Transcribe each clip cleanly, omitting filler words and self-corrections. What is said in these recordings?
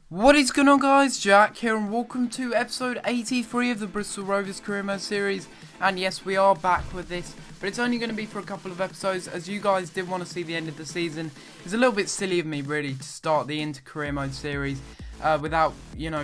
What is going on, guys? Jack here, and welcome to episode 83 of the Bristol Rovers career mode series. And yes, we are back with this, but it's only going to be for a couple of episodes, as you guys did want to see the end of the season. It's a little bit silly of me, really, to start the Inter career mode series without,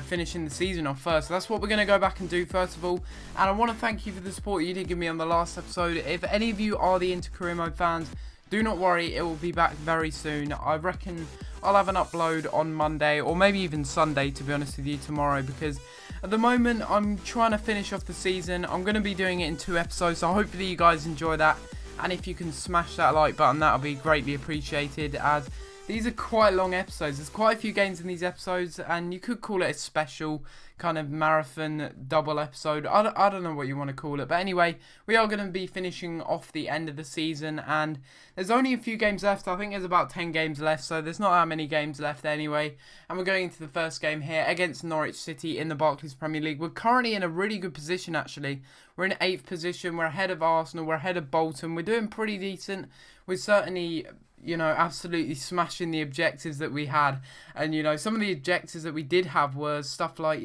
finishing the season off first. So that's what we're going to go back and do first of all. And I want to thank you for the support you did give me on the last episode. If any of you are the Inter career mode fans, do not worry, it will be back very soon. I reckon I'll have an upload on Monday, or maybe even Sunday, to be honest with you, tomorrow, because at the moment I'm trying to finish off the season. I'm going to be doing it in 2 episodes, so hopefully you guys enjoy that. And if you can smash that like button, that'll be greatly appreciated, as these are quite long episodes. There's quite a few games in these episodes, and you could call it a special kind of marathon double episode. I don't know what you want to call it, but anyway, we are going to be finishing off the end of the season, and there's only a few games left. I think there's about 10 games left, so there's not that many games left anyway. And we're going into the first game here against Norwich City in the Barclays Premier League. We're currently in a really good position, actually. We're in 8th position. We're ahead of Arsenal. We're ahead of Bolton. We're doing pretty decent. We're certainly, absolutely smashing the objectives that we had. And, some of the objectives that we did have were stuff like,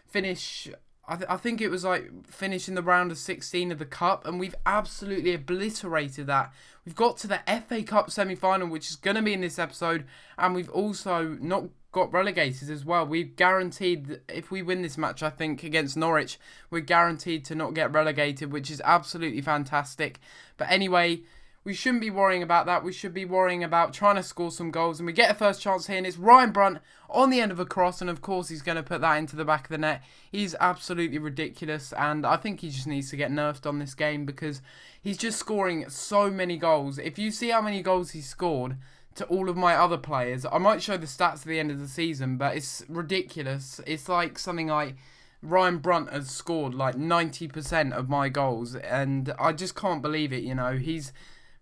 finish, I think it was like finish in the round of 16 of the Cup, and we've absolutely obliterated that. We've got to the FA Cup semi-final, which is going to be in this episode, and we've also not got relegated as well. We've guaranteed that if we win this match, I think, against Norwich, we're guaranteed to not get relegated, which is absolutely fantastic. But anyway, we shouldn't be worrying about that. We should be worrying about trying to score some goals. And we get a first chance here, and it's Ryan Brunt on the end of a cross. And of course, he's going to put that into the back of the net. He's absolutely ridiculous. And I think he just needs to get nerfed on this game, because he's just scoring so many goals. If you see how many goals he scored to all of my other players, I might show the stats at the end of the season, but it's ridiculous. It's like something like Ryan Brunt has scored like 90% of my goals. And I just can't believe it, He's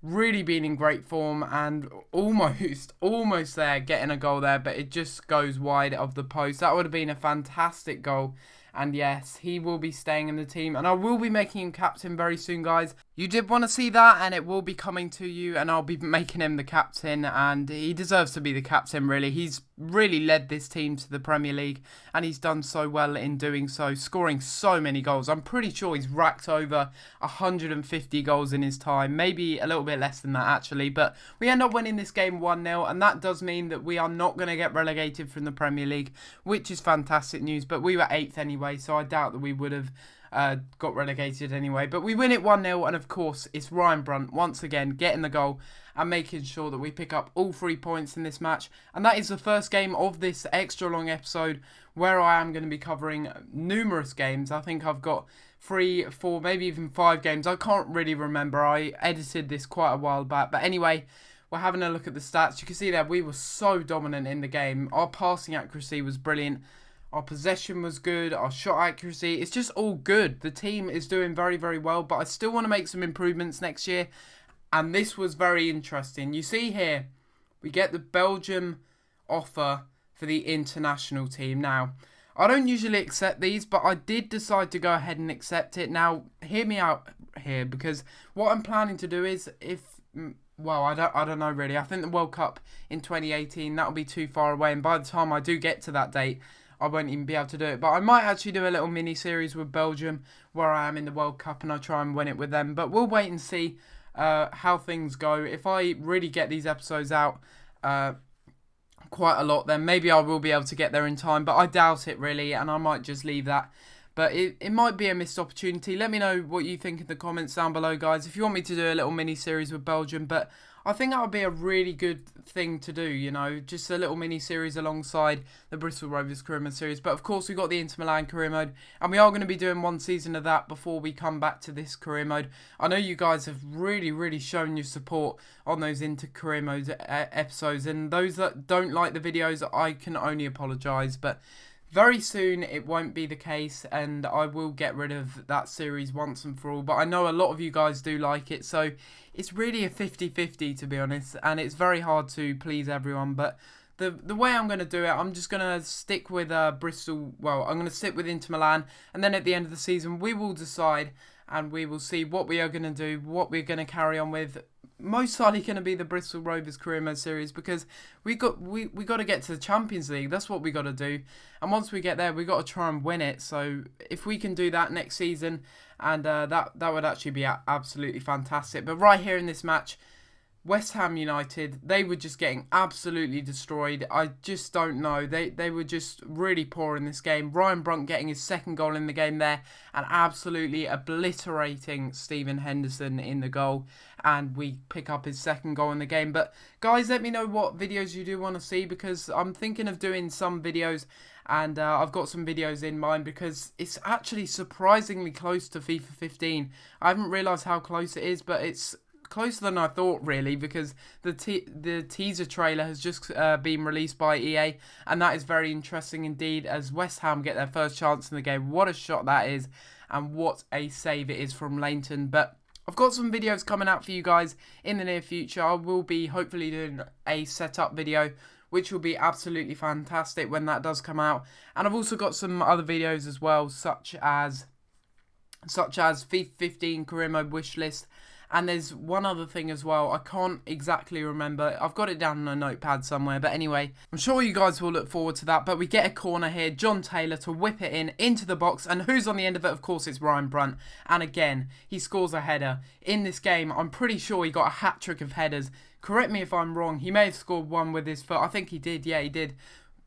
really been in great form, and almost there getting a goal there, but it just goes wide of the post. That would have been a fantastic goal. And yes, he will be staying in the team, and I will be making him captain very soon, guys. You did want to see that, and it will be coming to you, and I'll be making him the captain, and he deserves to be the captain, really. He's really led this team to the Premier League, and he's done so well in doing so, scoring so many goals. I'm pretty sure he's racked over 150 goals in his time, maybe a little bit less than that, actually, but we end up winning this game 1-0, and that does mean that we are not going to get relegated from the Premier League, which is fantastic news. But we were 8th anyway, so I doubt that we would have got relegated anyway. But we win it 1-0, and of course it's Ryan Brunt once again getting the goal and making sure that we pick up all 3 points in this match. And that is the first game of this extra long episode, where I am going to be covering numerous games. I think I've got 3, 4, maybe even 5 games. I can't really remember. I edited this quite a while back. But anyway, we're having a look at the stats. You can see there we were so dominant in the game. Our passing accuracy was brilliant. Our possession was good. Our shot accuracy, it's just all good. The team is doing very, very well, but I still want to make some improvements next year. And this was very interesting. You see here, we get the Belgium offer for the international team. Now, I don't usually accept these, but I did decide to go ahead and accept it. Now, hear me out here, because what I'm planning to do is, I don't know really. I think the World Cup in 2018, that'll be too far away. And by the time I do get to that date, I won't even be able to do it. But I might actually do a little mini-series with Belgium where I am in the World Cup and I try and win it with them. But we'll wait and see how things go. If I really get these episodes out quite a lot, then maybe I will be able to get there in time. But I doubt it really, and I might just leave that. But it might be a missed opportunity. Let me know what you think in the comments down below, guys, if you want me to do a little mini-series with Belgium. But I think that would be a really good thing to do, just a little mini-series alongside the Bristol Rovers career mode series. But of course, we've got the Inter Milan career mode, and we are going to be doing 1 season of that before we come back to this career mode. I know you guys have really, really shown your support on those Inter career mode episodes, and those that don't like the videos, I can only apologise. But very soon it won't be the case, and I will get rid of that series once and for all. But I know a lot of you guys do like it, so it's really a 50-50 to be honest, and it's very hard to please everyone. But the way I'm going to do it, I'm just going to stick with Bristol. Well, I'm going to sit with Inter Milan, and then at the end of the season we will decide, and we will see what we are going to do, what we're going to carry on with. most likely going to be the Bristol Rovers Career Mode series, because we got to get to the Champions League. That's what we got to do. And once we get there, we got to try and win it. So if we can do that next season, and that would actually be absolutely fantastic. But right here in this match, West Ham United, they were just getting absolutely destroyed. I just don't know. They were just really poor in this game. Ryan Brunt getting his second goal in the game there and absolutely obliterating Stephen Henderson in the goal. And we pick up his second goal in the game. But guys, let me know what videos you do want to see, because I'm thinking of doing some videos, and I've got some videos in mind, because it's actually surprisingly close to FIFA 15. I haven't realised how close it is, but it's closer than I thought, really, because the teaser trailer has just been released by EA, and that is very interesting indeed, as West Ham get their first chance in the game. What a shot that is, and what a save it is from Leighton. But I've got some videos coming out for you guys in the near future. I will be hopefully doing a setup video, which will be absolutely fantastic when that does come out. And I've also got some other videos as well, such as FIFA 15 Career Mode Wishlist. And there's one other thing as well. I can't exactly remember. I've got it down on a notepad somewhere. But anyway, I'm sure you guys will look forward to that. But we get a corner here. John Taylor to whip it into the box. And who's on the end of it? Of course, it's Ryan Brunt. And again, he scores a header. In this game, I'm pretty sure he got a hat-trick of headers. Correct me if I'm wrong. He may have scored one with his foot. I think he did. Yeah, he did.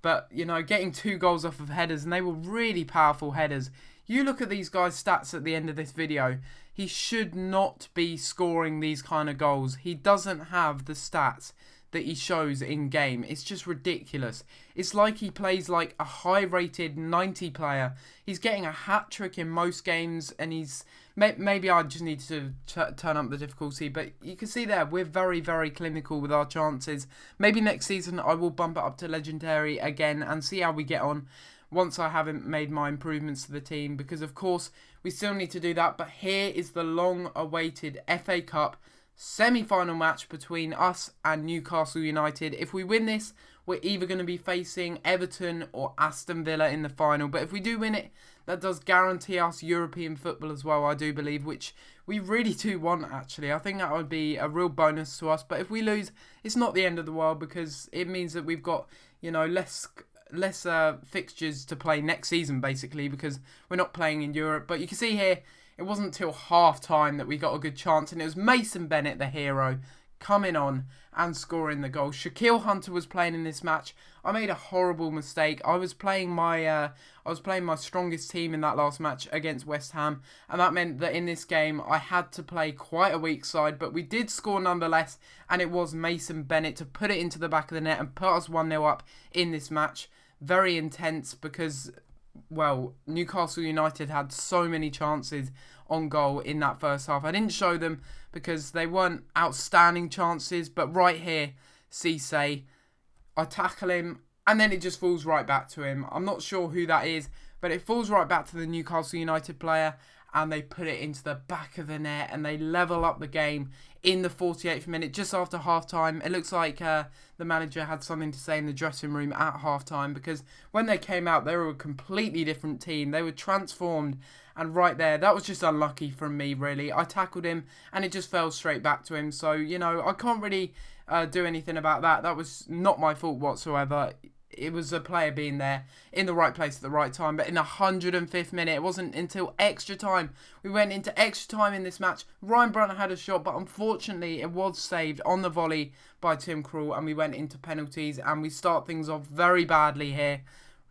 But, you know, getting 2 goals off of headers. And they were really powerful headers. You look at these guys' stats at the end of this video. He should not be scoring these kind of goals. He doesn't have the stats that he shows in game. It's just ridiculous. It's like he plays like a high-rated 90 player. He's getting a hat-trick in most games, and he's... Maybe I just need to turn up the difficulty, but you can see there, we're very, very clinical with our chances. Maybe next season I will bump it up to Legendary again and see how we get on once I haven't made my improvements to the team, because of course we still need to do that. But here is the long-awaited FA Cup semi-final match between us and Newcastle United. If we win this, we're either going to be facing Everton or Aston Villa in the final. But if we do win it, that does guarantee us European football as well, I do believe, which we really do want, actually. I think that would be a real bonus to us. But if we lose, it's not the end of the world, because it means that we've got, you know, less fixtures to play next season, basically, because we're not playing in Europe. But you can see here, it wasn't until half-time that we got a good chance, and it was Mason Bennett, the hero, coming on and scoring the goal. Shaquille Hunter was playing in this match. I made a horrible mistake. I was playing my strongest team in that last match against West Ham, and that meant that in this game I had to play quite a weak side, but we did score nonetheless, and it was Mason Bennett to put it into the back of the net and put us 1-0 up in this match. Very intense, because, well, Newcastle United had so many chances on goal in that first half. I didn't show them because they weren't outstanding chances, but right here, Cisse, I tackle him, and then it just falls right back to him. I'm not sure who that is, but it falls right back to the Newcastle United player, and they put it into the back of the net, and they level up the game in the 48th minute, just after half-time. It looks like the manager had something to say in the dressing room at half-time, because when they came out, they were a completely different team. They were transformed, and right there, that was just unlucky from me, really. I tackled him, and it just fell straight back to him. So, you know, I can't really do anything about that. That was not my fault whatsoever. It was a player being there in the right place at the right time. But in the 105th minute, it wasn't until extra time. We went into extra time in this match. Ryan Brunt had a shot, but unfortunately it was saved on the volley by Tim Krul, and we went into penalties, and we start things off very badly here.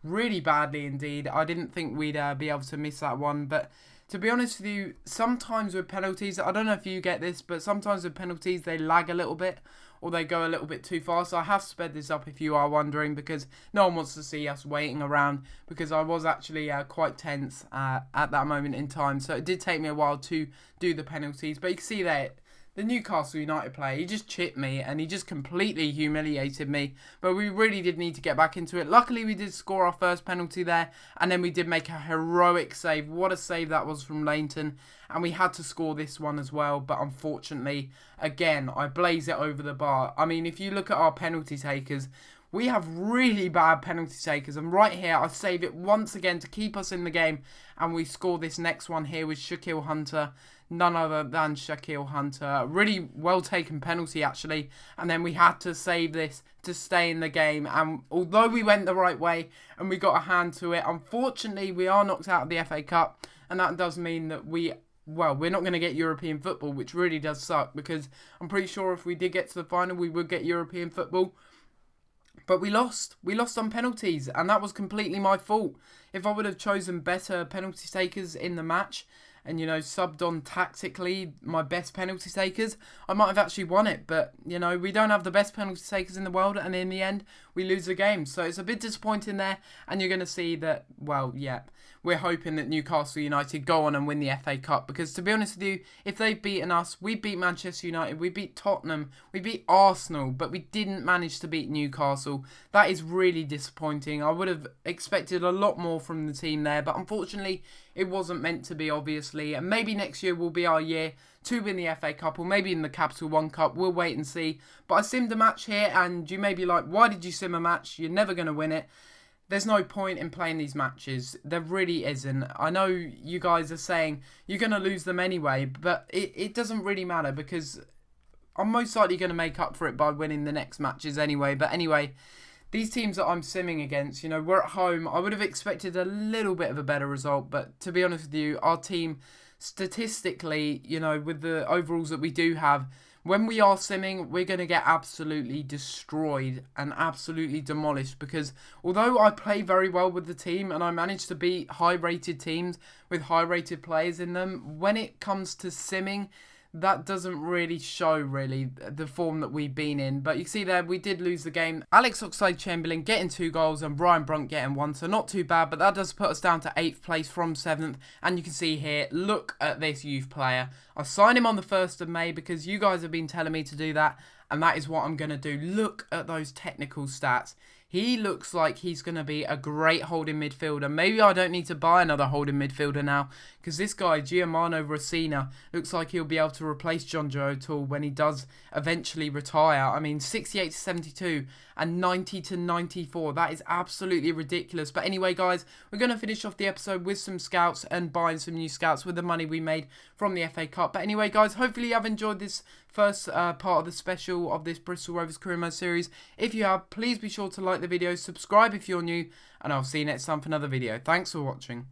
Really badly indeed. I didn't think we'd be able to miss that one, but to be honest with you, sometimes with penalties, I don't know if you get this, but sometimes with penalties they lag a little bit, or they go a little bit too fast. So I have sped this up if you are wondering, because no one wants to see us waiting around, because I was actually quite tense at that moment in time. So it did take me a while to do the penalties, but you can see there, the Newcastle United player, he just chipped me, and he just completely humiliated me. But we really did need to get back into it. Luckily, we did score our first penalty there, and then we did make a heroic save. What a save that was from Leighton. And we had to score this one as well, but unfortunately, again, I blaze it over the bar. I mean, if you look at our penalty takers, we have really bad penalty takers. And right here, I save it once again to keep us in the game. And we score this next one here with Shaquille Hunter. None other than Shaquille Hunter. Really well taken penalty, actually. And then we had to save this to stay in the game. And although we went the right way and we got a hand to it, unfortunately, we are knocked out of the FA Cup. And that does mean that we're not going to get European football, which really does suck. Because I'm pretty sure if we did get to the final, we would get European football. But we lost. We lost on penalties, and that was completely my fault. If I would have chosen better penalty takers in the match and, subbed on tactically my best penalty takers, I might have actually won it. But, we don't have the best penalty takers in the world, and in the end, we lose the game. So it's a bit disappointing there, and you're going to see that, we're hoping that Newcastle United go on and win the FA Cup. Because, to be honest with you, if they've beaten us, we beat Manchester United, we beat Tottenham, we beat Arsenal, but we didn't manage to beat Newcastle. That is really disappointing. I would have expected a lot more from the team there, but unfortunately, it wasn't meant to be, obviously. And maybe next year will be our year to win the FA Cup, or maybe in the Capital One Cup. We'll wait and see. But I simmed a match here, and you may be like, why did you sim a match? You're never going to win it. There's no point in playing these matches. There really isn't. I know you guys are saying you're going to lose them anyway, but it doesn't really matter because I'm most likely going to make up for it by winning the next matches anyway. But anyway, these teams that I'm simming against, we're at home. I would have expected a little bit of a better result, but to be honest with you, our team statistically, with the overalls that we do have, when we are simming, we're going to get absolutely destroyed and absolutely demolished because although I play very well with the team and I manage to beat high-rated teams with high-rated players in them, when it comes to simming, that doesn't really show the form that we've been in. But you see there, we did lose the game. Alex Oxlade-Chamberlain getting 2 goals and Ryan Brunt getting 1. So not too bad, but that does put us down to 8th place from 7th. And you can see here, look at this youth player. I signed him on the 1st of May because you guys have been telling me to do that. And that is what I'm going to do. Look at those technical stats. He looks like he's going to be a great holding midfielder. Maybe I don't need to buy another holding midfielder now because this guy, Giacomo Rosina, looks like he'll be able to replace John Joe O'Toole when he does eventually retire. I mean, 68 to 72 and 90 to 94. That is absolutely ridiculous. But anyway, guys, we're going to finish off the episode with some scouts and buying some new scouts with the money we made from the FA Cup. But anyway, guys, hopefully you have enjoyed this first part of the special of this Bristol Rovers Career Mode series. If you have, please be sure to like the video, subscribe if you're new, and I'll see you next time for another video. Thanks for watching.